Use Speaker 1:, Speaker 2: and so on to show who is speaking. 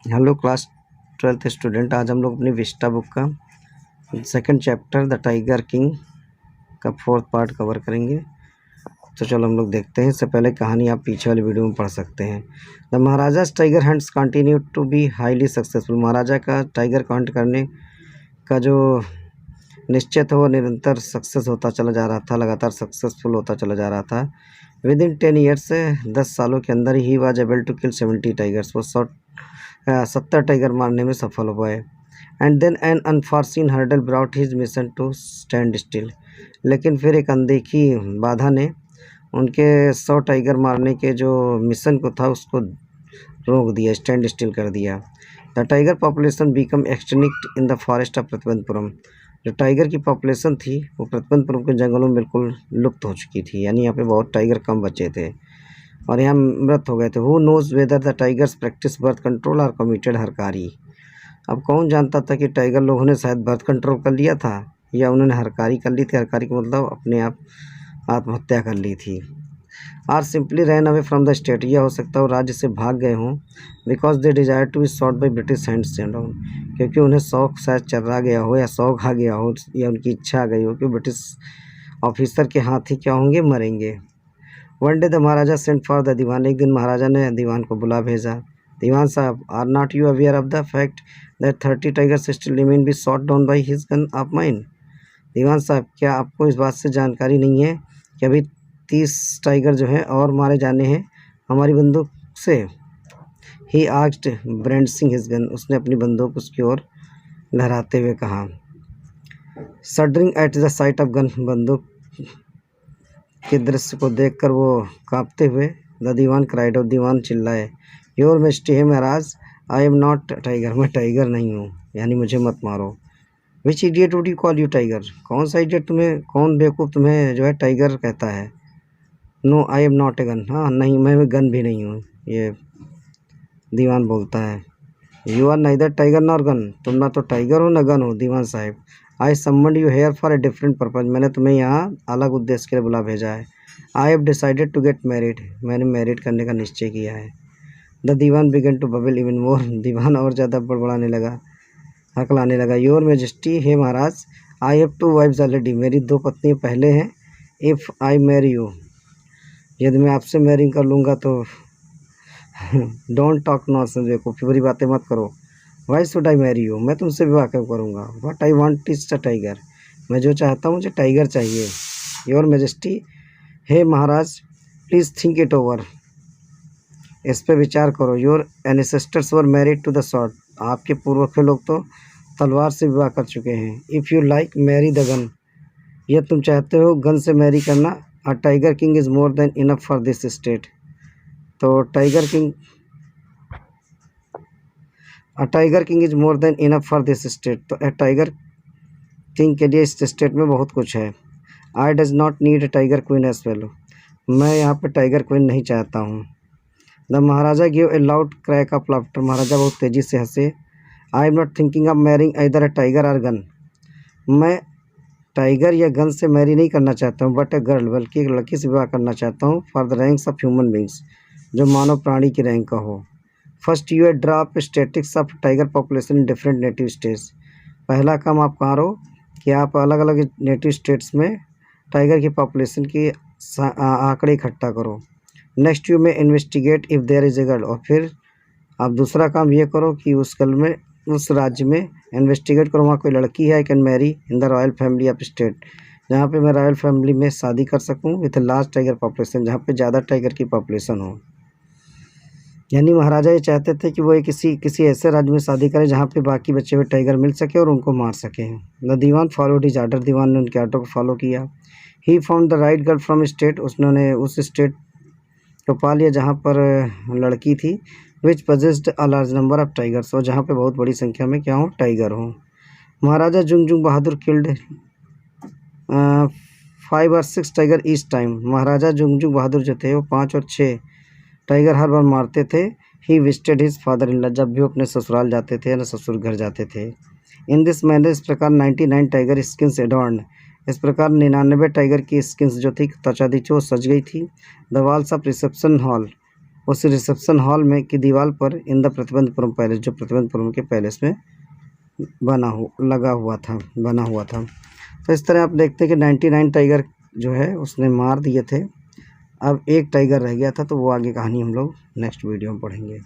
Speaker 1: Hello class 12th student, आज हम लोग अपनी विस्टा बुक का second chapter the tiger king का 4th पार्ट कवर करेंगे। तो चलो हम लोग देखते हैं। इससे पहले कहानी आप पीछे वाली वीडियो में पढ़ सकते हैं। The maharaja's tiger hunts continue to be highly successful. Maharaja का टाइगर को हंट करने का जो निश्चय था वो निरंतर सक्सेस होता चला जा रहा था, लगातार सक्सेसफुल होता चला जा रहा था। विद इन 10 ईयर्स, 10 सालों के अंदर ही was able to kill 70 tigers. वो 70 टाइगर मारने में सफल हुआ है। And then an unforeseen hurdle brought his mission to stand still. लेकिन फिर एक अनदेखी बाधा ने उनके 100 टाइगर मारने के जो मिशन को था उसको रोक दिया, स्टैंड स्टिल कर दिया। The tiger population become extinct in the forest of Pratibandapuram. जो टाइगर की पॉपुलेशन थी वो प्रतिबंधपुरम के जंगलों में बिल्कुल लुप्त हो चुकी थी, यानी यहाँ पे बहुत टाइगर कम बचे थे और यहाँ मृत हो गए थे। Who knows whether the tigers practice birth control और कमिटेड हरकारी। अब कौन जानता था कि टाइगर लोगों ने शायद बर्थ कंट्रोल कर लिया था या उन्होंने हरकारी कर ली थी। हरकारी का मतलब अपने आप आत्महत्या कर ली थी। Or simply ran away from the state. यह हो सकता है राज्य से भाग गए हों। Because they desire to be shot by British hands down. क्योंकि उन्हें शौक शायद चर्रा गया हो या शौक आ गया हो या उनकी इच्छा आ गई हो कि ब्रिटिश ऑफिसर के हाथ ही क्या होंगे, मरेंगे। One day the maharaja sent for the dewan. एक दिन महाराजा ने दीवान को बुला भेजा। दीवान साहब, are not you aware of the fact that 30 tigers still remain be shot down by his gun of mine. Dewan साहब, क्या आपको इस बात से जानकारी नहीं है कि अभी 30 टाइगर जो हैं और मारे जाने हैं हमारी बंदूक से। He asked brandishing his gun. उसने अपनी बंदूक उसकी ओर लहराते हुए कहा। Shuddering at the sight of gun. बंदूक के दृश्य को देखकर वो कांपते हुए द दीवान क्राइड। और दीवान चिल्लाए, योर मेस्टी है महाराज, आई एम नॉट टाइगर। मैं टाइगर नहीं हूँ, यानी मुझे मत मारो। Which idiot would you call you tiger. कौन सा इडियट तुम्हें, कौन बेवकूफ़ तुम्हें जो है टाइगर कहता है। No I am not a gun. हाँ नहीं, मैं गन भी नहीं हूँ, ये दीवान बोलता है। You are neither tiger nor gun. तुम ना तो टाइगर हो ना गन हो। दीवान साहब, I summoned you here for a different purpose. मैंने तुम्हें यहाँ अलग उद्देश्य के लिए बुला भेजा है। I have decided to get married. मैंने मैरिड करने का निश्चय किया है। The dewan began to babble even more. दीवान और ज़्यादा बड़बड़ाने लगा, हकलाने लगा। योर मेजेस्टी, हे महाराज, आई हैव 2 वाइफ्स ऑलरेडी। मेरी 2 पत्नी पहले हैं। इफ़ आई मैरी यू, यदि मैं आपसे मैरिंग कर लूँगा तो डोंट टॉक नॉनसेंस। बेवकूफ़ी भरी बातें मत करो। Why should I marry you. मैं तुमसे विवाह क्यों करूँगा। What I want is the tiger. मैं जो चाहता हूँ मुझे टाइगर चाहिए। योर मेजेस्टी, हे महाराज, प्लीज़ थिंक इट ओवर। इस पे विचार करो। Your ancestors were married to the sword. आपके पूर्वज के लोग तो तलवार से विवाह कर चुके हैं। If you like marry the gun. यह तुम चाहते हो गन से मैरी करना। A tiger king is more than enough for this state. तो tiger king is more than enough for this state. तो टाइगर किंग के लिए इस स्टेट में बहुत कुछ है। I does not need a tiger queen as well. मैं यहाँ पे टाइगर क्वीन नहीं चाहता हूँ। The maharaja give A loud crack of laughter. Maharaja बहुत तेज़ी से हंसे। I am not thinking of marrying either a tiger or gun. मैं टाइगर या गन से मैरी नहीं करना चाहता हूँ, बट ए गर्ल, बल्कि एक लड़की से विवाह करना चाहता हूँ। For the ranks of human beings, जो मानव प्राणी की रैंक का हो। First you drop statistics of tiger population in different native states. पहला काम आप करो कि आप अलग अलग नेटिव स्टेट्स में टाइगर की पॉपुलेशन की आंकड़े इकट्ठा करो। Next you may investigate if there is a girl. और फिर आप दूसरा काम ये करो कि उस राज्य में इन्वेस्टिगेट करो वहाँ कोई लड़की है। I can marry in the royal family of state, जहाँ पे मैं रॉयल फैमिली में शादी कर सकूँ विथ लार्ज टाइगर पॉपुलेशन, जहाँ पे ज़्यादा टाइगर की पॉपुलेशन हो। यानी महाराजा ये चाहते थे कि वो एक किसी ऐसे राज्य में शादी करें जहाँ पे बाकी बचे हुए टाइगर मिल सके और उनको मार सकें। The dewan followed his order. दीवान ने उनके आर्डर को फॉलो किया। He found the right girl from state. उसने उस स्टेट को पा लिया जहाँ पर लड़की थी। Which possessed a large number of tigers. और जहाँ पे बहुत बड़ी संख्या में क्या हो, टाइगर हो। Maharaja Jung Jung Bahadur killed 5 or 6 tiger each time. Maharaja Jung Jung Bahadur जो थे वो 5 और 6 टाइगर हर बार मारते थे। He visited his father in law. जब भी वो अपने ससुराल जाते थे या ससुर घर जाते थे। इन दिस मैनर, इस प्रकार 99 टाइगर स्किन्स एडॉर्न। इस प्रकार 99 टाइगर की स्किन्स जो थी त्वचा दी वो सज गई थी। The walls of reception hall. उस रिसेप्शन हॉल में की दीवार पर इन द प्रतिबंधपुरम पैलेस, जो प्रतिबंधपुरम के पैलेस में बना हुआ था। तो इस तरह आप देखते हैं कि 99 टाइगर जो है उसने मार दिए थे। अब एक टाइगर रह गया था, तो वो आगे कहानी हम लोग नेक्स्ट वीडियो में पढ़ेंगे।